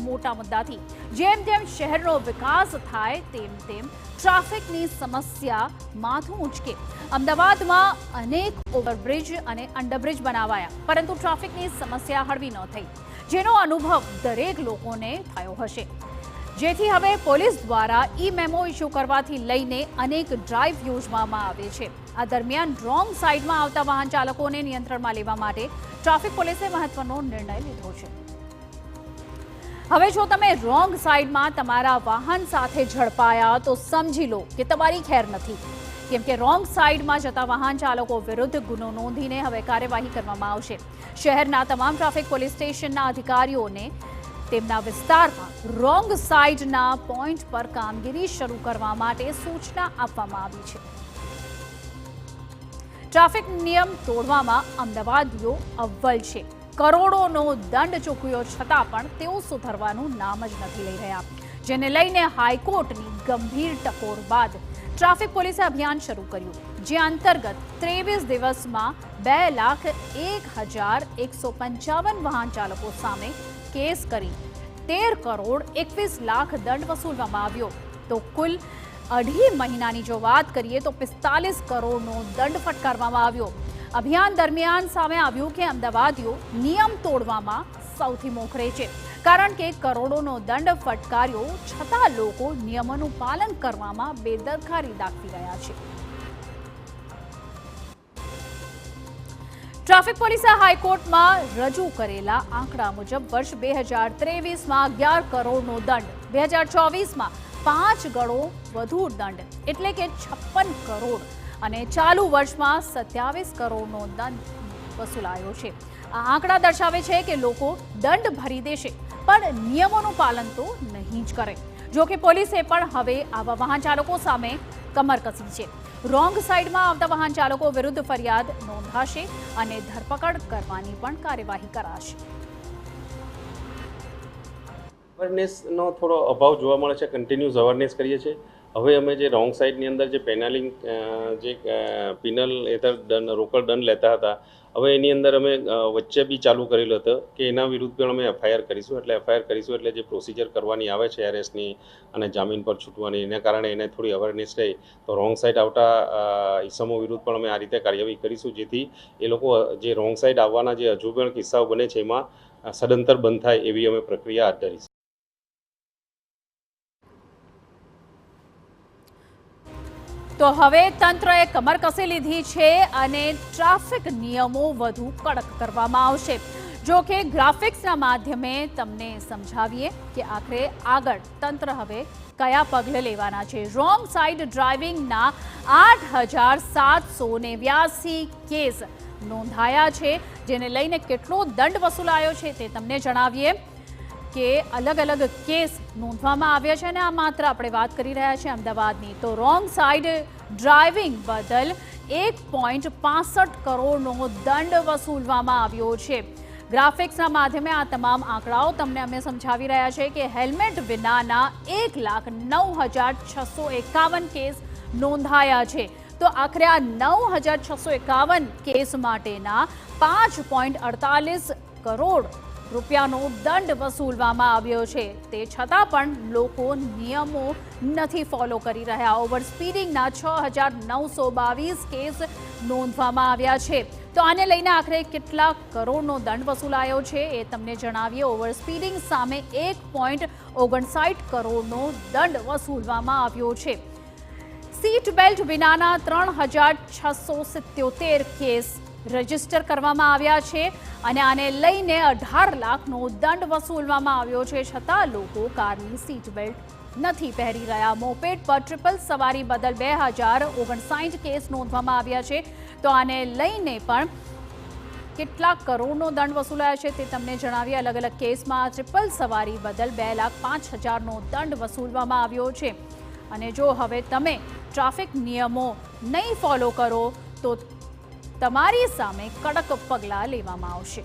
મોટા મુદ્દાથી જેમ જેમ શહેરનો વિકાસ થાય તેમ ટ્રાફિકની સમસ્યા માથું ઊંચકે। અમદાવાદમાં અનેક ઓવરબ્રિજ અને અંડરબ્રિજ બનાવાયા, પરંતુ ટ્રાફિકની સમસ્યા હળવી ન થઈ, જેનો અનુભવ દરેક લોકોને થયો હશે। જેથી હવે પોલીસ દ્વારા ઈ મેમો ઇસ્યુ કરવાથી લઈને અનેક ડ્રાઈવ યોજવામાં આવે છે। આ દરમિયાન રોંગ સાઈડમાં આવતા વાહન ચાલકોને નિયંત્રણમાં લેવા માટે ટ્રાફિક પોલીસે મહત્વનો નિર્ણય લીધો છે। હવે જો તમે રોંગ સાઈડમાં તમારા વાહન સાથે ઝડપાયા તો સમજી લો કે તમારી ખેર નથી, કેમ કે રોંગ સાઈડમાં જતા વાહન ચાલકો વિરુદ્ધ ગુનો નોંધીને હવે કાર્યવાહી કરવામાં આવશે। શહેરના તમામ ટ્રાફિક પોલીસ સ્ટેશનના અધિકારીઓને તેમના વિસ્તારમાં રોંગ સાઈડના પોઈન્ટ પર કામગીરી શરૂ કરવા માટે સૂચના આપવામાં આવી છે। ટ્રાફિક નિયમ તોડવામાં અમદાવાદીઓ અવ્વલ છે। કરોડોનો દંડ ચૂકવ્યો છતાં પણ તેઓ સુધરવાનું નામ જ નથી લઈ રહ્યા, જેને લઈને હાઈકોર્ટની ગંભીર ટકોર બાદ ટ્રાફિક પોલીસે અભિયાન શરૂ કર્યું, જે અંતર્ગત 23 દિવસમાં 2,01,155 વાહન ચાલકો સામે કેસ કરી 13 કરોડ 21 લાખ દંડ વસૂલવામાં આવ્યો। તો કુલ 2.5 મહિનાની જો વાત કરીએ તો 45 કરોડનો દંડ ફટકારવામાં આવ્યો। અભિયાન દરમિયાન સામે આવ્યું કે અમદાવાદીઓ નિયમ તોડવામાં સૌથી મોખરે છે, કારણ કે કરોડોનો દંડ ફટકાર્યો છતાં લોકો નિયમોનું પાલન કરવામાં બેદરકારી દાખવી રહ્યા છે। ટ્રાફિક પોલીસે હાઈકોર્ટમાં રજૂ કરેલા આંકડા મુજબ વર્ષ 2023માં 11 કરોડનો દંડ, 2024માં 5 ગણો વધુ દંડ એટલે કે 56 કરોડ અને ચાલુ વર્ષમાં 27 કરોડનો દંડ વસૂલાયો છે। આ આંકડા દર્શાવે છે કે લોકો દંડ ભરી દેશે પણ નિયમોનું પાલન તો નહીં જ કરે। જો કે પોલીસે પણ હવે આવા વાહન ચાલકો સામે કમર કસી છે। રોંગ સાઈડમાં આવતા વાહન ચાલકો વિરુદ્ધ ફરિયાદ નોંધાશે અને ધરપકડ કરવાની પણ કાર્યવાહી કરાશે। અવેરનેસનો થોડો અભાવ જોવા મળે છે। કન્ટિન્યુઅસ અવેરનેસ કરીએ છીએ। હવે અમે જે રોંગ સાઈડની અંદર જે પેનલિંગ જે પિનલ હેઠળ દંડ રોકડ દંડ લેતા હતા, હવે એની અંદર અમે વચ્ચે બી ચાલુ કરેલું હતું કે એના વિરુદ્ધ પણ અમે એફઆઈઆર કરીશું। એટલે જે પ્રોસિજર કરવાની આવે છે એરેસ્ટની અને જામીન પર છૂટવાની, એના કારણે એને થોડી અવેરનેસ રહે તો રોંગ સાઈડ આવતા ઈસમો વિરુદ્ધ પણ અમે આ રીતે કાર્યવાહી કરીશું, જેથી એ લોકો જે રોંગ સાઈડ આવવાના જે હજુ પણ કિસ્સાઓ બને છે એમાં સદંતર બંધ થાય એવી અમે પ્રક્રિયા હાથ ધરીશું। તો હવે તંત્રએ કમર કસી લીધી છે અને ટ્રાફિક નિયમો વધુ કડક કરવામાં આવશે। જો કે ગ્રાફિક્સના માધ્યમે તમને સમજાવીએ કે આખરે આગળ તંત્ર હવે કયા પગલે લેવાના છે। રોંગ સાઈડ ડ્રાઇવિંગના 8,789 કેસ નોંધાયા છે, જેને લઈને કેટલો દંડ વસૂલાયો છે તે તમને જણાવીએ કે અલગ અલગ કેસ નોંધવામાં આવ્યા છે અને આ માત્ર આપણે વાત કરી રહ્યા છીએ અમદાવાદની। તો રોંગ સાઈડ ડ્રાઇવિંગ બદલ 1.65 કરોડનો દંડ વસૂલવામાં આવ્યો છે। ગ્રાફિક્સના માધ્યમે આ તમામ આંકડાઓ તમને અમે સમજાવી રહ્યા છે કે હેલ્મેટ વિનાના 1,09,651 કેસ નોંધાયા છે। તો આખરે આ 9,651 કેસ માટેના 5.48 કરોડ રૂપિયાનો દંડ વસૂલવામાં આવ્યો છે। તે છતાં પણ લોકો નિયમો નથી ફોલો કરી રહ્યા। ઓવર સ્પીડિંગના 6,922 કેસ નોંધવામાં આવ્યા છે। તો આને લઈને આખરે કેટલા કરોડનો દંડ વસૂલાયો છે એ તમને જણાવીએ। ઓવર સ્પીડિંગ સામે 1.59 કરોડનો દંડ વસૂલવામાં આવ્યો છે। સીટ બેલ્ટ વિનાના 3,677 કેસ રજીસ્ટર કરવામાં આવ્યા છે અને આને લઈને 18 લાખનો દંડ વસૂલવામાં આવ્યો છે, છતાં લોકો કારની સીટ બેલ્ટ નથી પહેરી રહ્યા। મોપેડ પર ટ્રિપલ સવારી બદલ 2,059 કેસ નોંધવામાં આવ્યા છે। તો આને લઈને પણ કેટલા કરોડનો દંડ વસૂલાયો છે તે તમને જણાવીએ। અલગ અલગ કેસમાં ટ્રિપલ સવારી બદલ 2,05,000નો દંડ વસૂલવામાં આવ્યો છે। અને જો હવે તમે ટ્રાફિક નિયમો નહીં ફોલો કરો તો તમારી સામે કડક પગલાં લેવામાં આવશે।